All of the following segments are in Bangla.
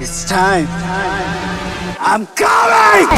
It's time. I'm coming!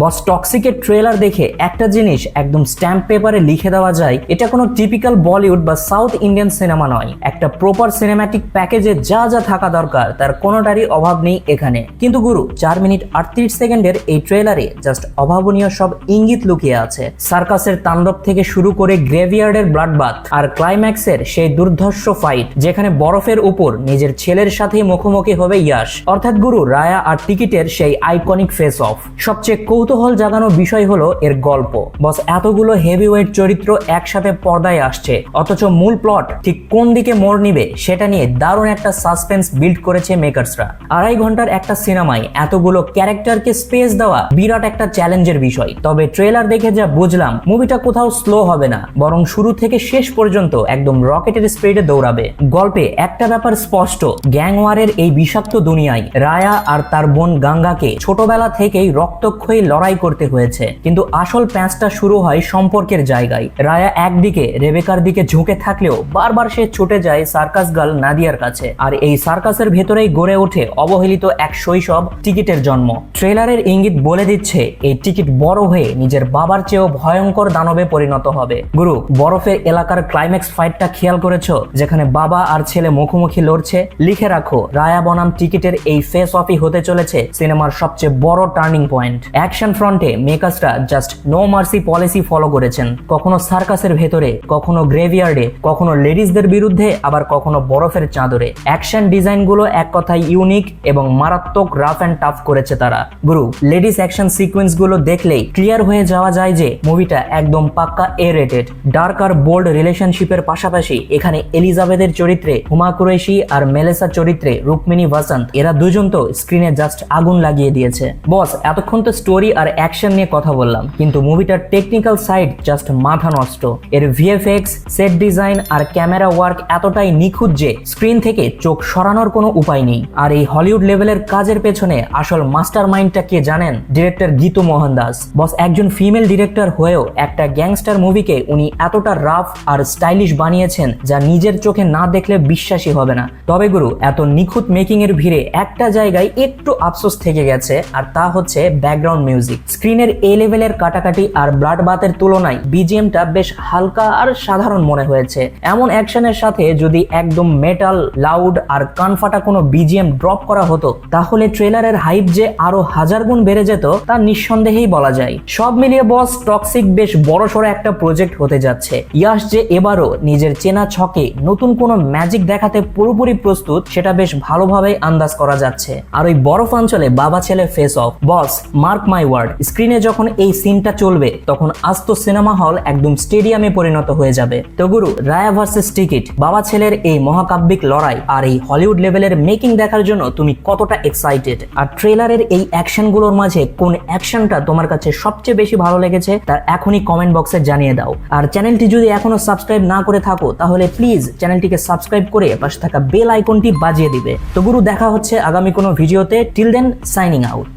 Boss টক্সিকের ট্রেলার দেখে একটা জিনিস একদম স্ট্যাম্প পেপারে লিখে দেওয়া যায়, এটা কোনো টিপিক্যাল বলিউড বা সাউথ ইন্ডিয়ান সিনেমা নয়। একটা প্রপার সিনেম্যাটিক প্যাকেজে যা যা থাকা দরকার তার কোনোটারই অভাব নেই এখানে। কিন্তু গুরু 4 মিনিট 38 সেকেন্ডের এই ট্রেলারে জাস্ট অভাবনীয় সব ইঙ্গিত লুকিয়ে আছে। সার্কাসের তাণ্ডব থেকে শুরু করে গ্রেভিয়ার্ডের ব্লাডবাথ আর ক্লাইম্যাক্সের সেই দুর্ধর্ষ ফাইট যেখানে বরফের উপর নিজের ছেলের সাথে মুখোমুখি হবে ইয়াশ, অর্থাৎ গুরু রায়া আর টিকিটের সেই আইকনিক ফেস অফ। সবচেয়ে কৌতূহল জাগানো বিষয় হলো এর গল্প। বস এতগুলো হেভিওয়েট চরিত্র একসাথে পর্দায় আসছে, অথচ মূল প্লট ঠিক কোন দিকে মোড় নিবে সেটা নিয়ে দারুণ একটা সাসপেন্স বিল্ড করেছে মেকার্সরা। 2.5 ঘন্টার একটা সিনেমায় এতগুলো ক্যারেক্টারকে স্পেস দেওয়া বিরাট একটা চ্যালেঞ্জের বিষয়। তবে ট্রেলার দেখে যা বুঝলাম, মুভিটা কোথাও স্লো হবে না, বরং শুরু থেকে শেষ পর্যন্ত একদম রকেটের স্পিডে দৌড়াবে। গল্পে একটা ব্যাপার স্পষ্ট, গ্যাং ওয়ারের এই বিষাক্ত দুনিয়ায় রায়া আর তার বোন গাঙ্গাকে ছোটবেলা থেকেই রক্তক্ষয়ী লড়াই করতে হয়েছে। কিন্তু আসল প্যাঁচটা শুরু হয় সম্পর্কের জায়গায়। রায়া একদিকে রেবেকার দিকে ঝুঁকে থাকলেও বারবার সে ছুটে যায় সার্কাস গার্ল নাদিয়ার কাছে, আর এই সার্কাসের ভেতরেই গড়ে ওঠে অবহেলিত এক শৈশব টিকিটের জন্ম। ট্রেলারের ইঙ্গিত বলে দিচ্ছে এই টিকিট বড় হয়ে নিজের বাবার চেয়েও ভয়ঙ্কর দানবে পরিণত হবে। গুরু বরফের এলাকার ক্লাইম্যাক্স ফাইটটা খেয়াল করেছো, যেখানে বাবা আর ছেলে মুখোমুখি লড়ছে? লিখে রাখো, রায়া বনাম টিকিটের এই ফেস অফই হতে চলেছে সিনেমার সবচেয়ে বড় টার্নিং পয়েন্ট। অ্যাকশন ফ্রন্টে মেকার্সরা just no mercy policy follow করেছেন। কখনো সার্কাসের ভেতরে, কখনো গ্রেভিয়ার্ডে, কখনো লেডিসদের বিরুদ্ধে, আবার কখনো বরফের চাদরে। অ্যাকশন ডিজাইনগুলো এক কথায় ইউনিক এবং মারাত্মক রাফ অ্যান্ড টাফ করেছে তারা। গুরু লেডিস অ্যাকশন সিকোয়েন্সগুলো দেখলেই ক্লিয়ার হয়ে যাওয়া যায় যে মুভিটা একদম পাক্কা এ রেটেড। ডার্ক আর বোল্ড রিলেশনশিপের পাশাপাশি এখানে এলিজাবেথের চরিত্রে হুমা কুরেশি আর মেলেসা চরিত্রে রুকমিনী বসন্ত, এরা দুজন তো স্ক্রিনে জাস্ট আগুন লাগিয়ে দিয়েছে। বস এতক্ষণ তো স্টোরি আর অ্যাকশন নিয়ে কথা বললাম, কিন্তু মুভিটার টেকনিক্যাল সাইড জাস্ট মাথা নষ্ট। এর ভিএফএক্স, সেট ডিজাইন আর ক্যামেরা ওয়ার্ক এতটাই নিখুঁত যে স্ক্রিন থেকে চোখ সরানোর কোনো উপায় নেই। আর এই হলিউড লেভেলের কাজের পেছনে আসল মাস্টার মাইন্ডটা কে জানেন? ডিরেক্টর গীতু মোহন দাস। বস একজন ফিমেল ডিরেক্টর হয়েও একটা গ্যাংস্টার মুভিকে উনি এতটা রাফ আর স্টাইলিশ বানিয়েছেন যা নিজের চোখে না দেখলে বিশ্বাসই হবে না। তবে গুরু এত নিখুঁত মেকিং এর ভিড়ে একটা জায়গায় একটু আফসোস থেকে গেছে, আর তা হচ্ছে ব্যাকগ্রাউন্ড মিউজিক। স্ক্রিনের এ লেভেলের কাটাকাটি আর ব্লাড বাথের তুলনায় বিজিএমটা বেশ হালকা আর সাধারণ মনে হয়েছে। এমন অ্যাকশনের সাথে যদি একদম মেটাল, লাউড আর কানফাটা কোনো বিজিএম ড্রপ করা হতো, তাহলে ট্রেলারের হাইপ যে আরো 1000 গুণ বেড়ে যেত তা নিঃসন্দেহেই বলা যায়। সব মিলিয়ে বস টক্সিক বেশ বড়সড় একটা প্রজেক্ট হতে যাচ্ছে। ইয়াশ যে এবারও নিজের চেনা ছকে নতুন কোনো ম্যাজিক দেখাতে পুরোপুরি প্রস্তুত, সেটা বেশ ভালোভাবে আন্দাজ করা যাচ্ছে। আর ওই বরফ অঞ্চলে বাবা ছেলে face off, boss mark my word, স্ক্রিনে যখন এই সিনটা চলবে তখন আস্ত সিনেমা হল একদম স্টেডিয়ামে পরিণত হয়ে যাবে। তো গুরু রায়া ভার্সেস টিকিট, বাবা ছেলের এই মহাকাব্যিক লড়াই আর এই হলিউড লেভেলের মেকিং দেখার জন্য তুমি কতটা এক্সাইটেড? আর ট্রেলারের এই অ্যাকশনগুলোর মাঝে কোন অ্যাকশনটা তোমার কাছে সবচেয়ে বেশি ভালো লেগেছে তার এখনই কমেন্ট বক্সে জানিয়ে দাও। আর চ্যানেলটি যদি এখনো সাবস্ক্রাইব না করে থাকো তাহলে প্লিজ চ্যানেলটিকে সাবস্ক্রাইব করে পাশে থাকা বেল আইকনটি বাজিয়ে দিবে। তো গুরু দেখা হচ্ছে আগামী কোনো ভিডিওতে। Till then signing out.